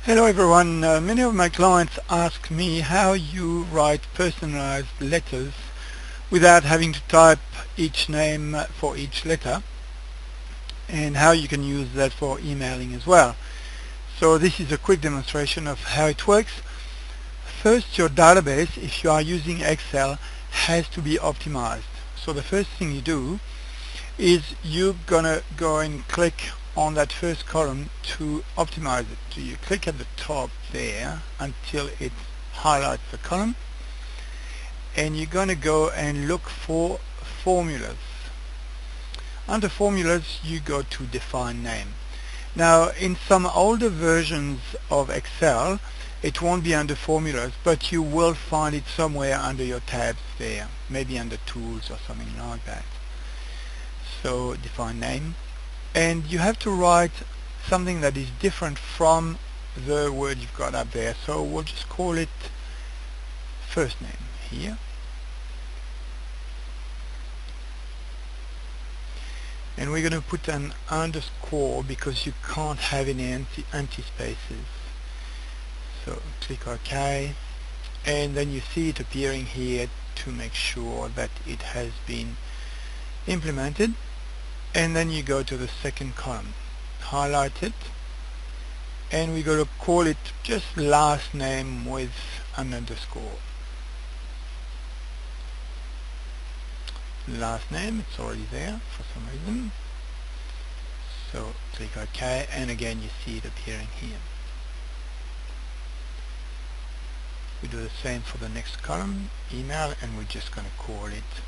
Hello everyone. Many of my clients ask me how you write personalized letters without having to type each name for each letter, and how you can use that for emailing as well. So this is a quick demonstration of how it works. First, your database, if you are using Excel, has to be optimized. So the first thing you do is you're gonna go and click on that first column to optimize it. So you click at the top there until it highlights the column, and you're gonna go and look for formulas. Under formulas you go to define name. Now in some older versions of Excel it won't be under formulas, but you will find it somewhere under your tabs there, maybe under tools or something like that. So define name, and you have to write something that is different from the word you've got up there. So we'll just call it first name here, and we're going to put an underscore because you can't have any empty spaces. So click OK, and then you see it appearing here to make sure that it has been implemented. And then you go to the second column, highlight it, and we're going to call it just last name with an underscore. Last name, it's already there for some reason. So click OK, and again you see it appearing here. We do the same for the next column, email, and we're just going to call it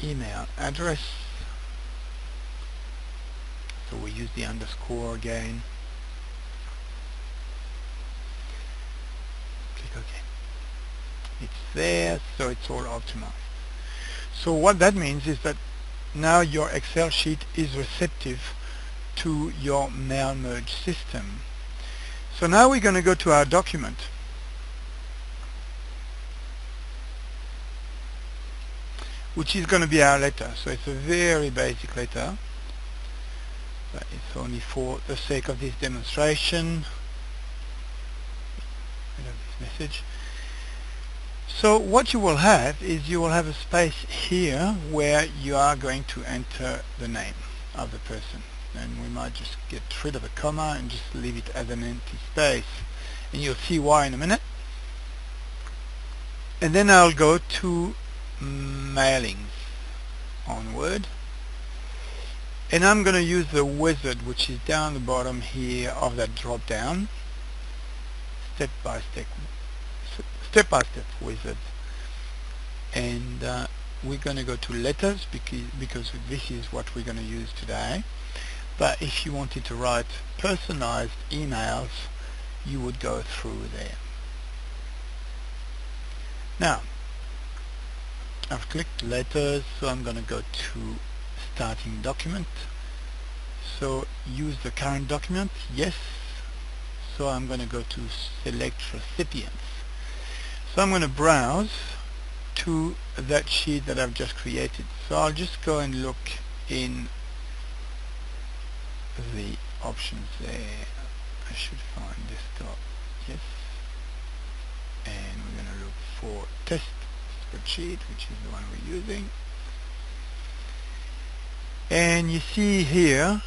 email address. So we use the underscore again. Click OK. It's there, so it's all optimized. So what that means is that now your Excel sheet is receptive to your mail merge system. So now we're going to go to our document. Which is going to be our letter. So it's a very basic letter. But it's only for the sake of this demonstration. This message. So what you will have is you will have a space here where you are going to enter the name of the person, and we might just get rid of a comma and just leave it as an empty space, and you'll see why in a minute. And then I'll go to mailings on Word, and I'm going to use the wizard, which is down the bottom here of that drop down, step-by-step wizard, and we're going to go to letters because this is what we're going to use today. But if you wanted to write personalized emails, you would go through there. Now I've clicked letters, so I'm going to go to starting document. So use the current document, yes. So I'm going to go to select recipients. So I'm going to browse to that sheet that I've just created. So I'll just go and look in the options there. I should find desktop, yes. And we're going to look for test spreadsheet, which is the one we're using. And you see here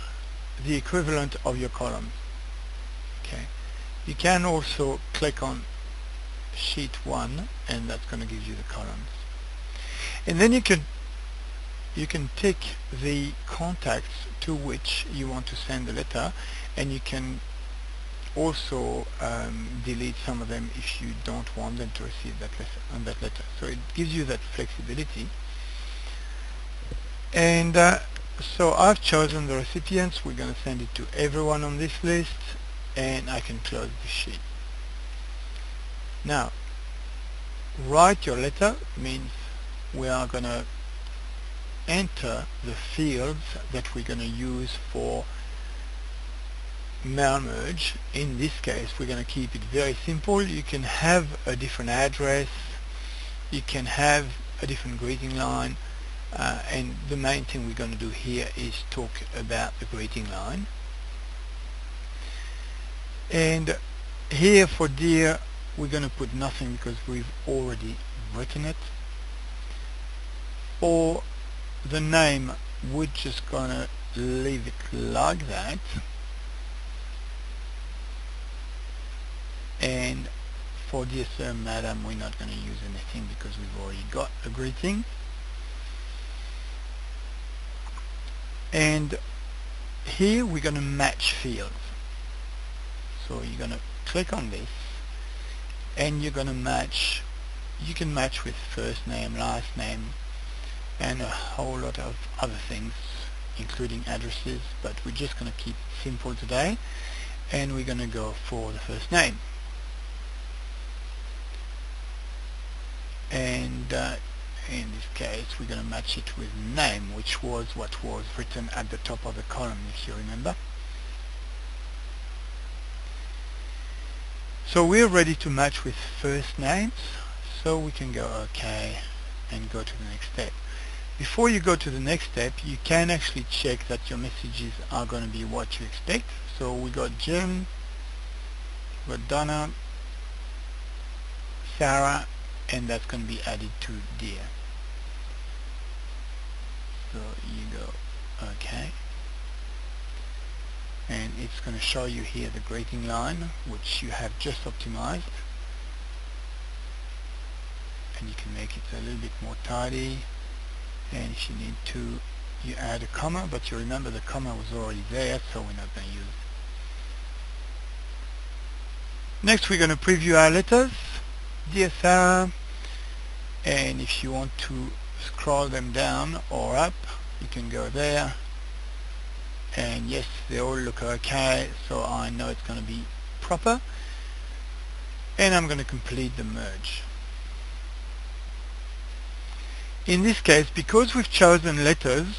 the equivalent of your columns. Okay. You can also click on sheet 1, and that's going to give you the columns. And then you can tick the contacts to which you want to send the letter, and you can also delete some of them if you don't want them to receive that letter. So it gives you that flexibility. And so I've chosen the recipients. We're going to send it to everyone on this list, and I can close the sheet. Now, write your letter means we are going to enter the fields that we're going to use for mail merge. In this case, we're going to keep it very simple. You can have a different address, you can have a different greeting line, and the main thing we're going to do here is talk about the greeting line. And here for dear we're going to put nothing because we've already written it. For the name we're just going to leave it like that, and for dear sir, madam, we're not going to use anything because we've already got a greeting. And here we're going to match fields. So you're going to click on this and you're going to match. You can match with first name, last name, and a whole lot of other things, including addresses, but we're just going to keep it simple today, and we're going to go for the first name. And in this case we're going to match it with name, which was what was written at the top of the column, if you remember. So we're ready to match with first names, so we can go OK and go to the next step. Before you go to the next step, you can actually check that your messages are going to be what you expect. So we got Jim, we got Donna, Sarah, and that's going to be added to dear. So you go OK, and it's going to show you here the greeting line, which you have just optimized, and you can make it a little bit more tidy. And if you need to, you add a comma, but you remember the comma was already there, so we're not going to use it. Next we're going to preview our letters. Dear Sarah, and if you want to scroll them down or up, you can go there, and yes, they all look okay, so I know it's going to be proper, and I'm going to complete the merge. In this case, because we've chosen letters,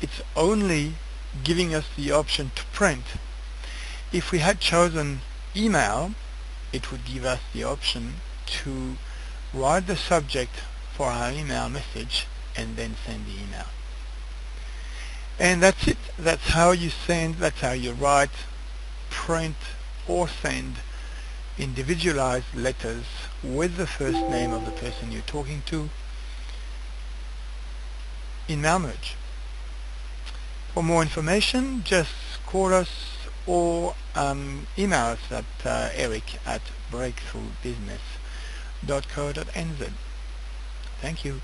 it's only giving us the option to print. If we had chosen email, it would give us the option to write the subject for our email message and then send the email. And that's it. That's how you send, that's how you write, print, or send individualized letters with the first name of the person you're talking to in Merge. For more information, just call us or email us at eric@breakthroughbusiness.co.nz. Thank you.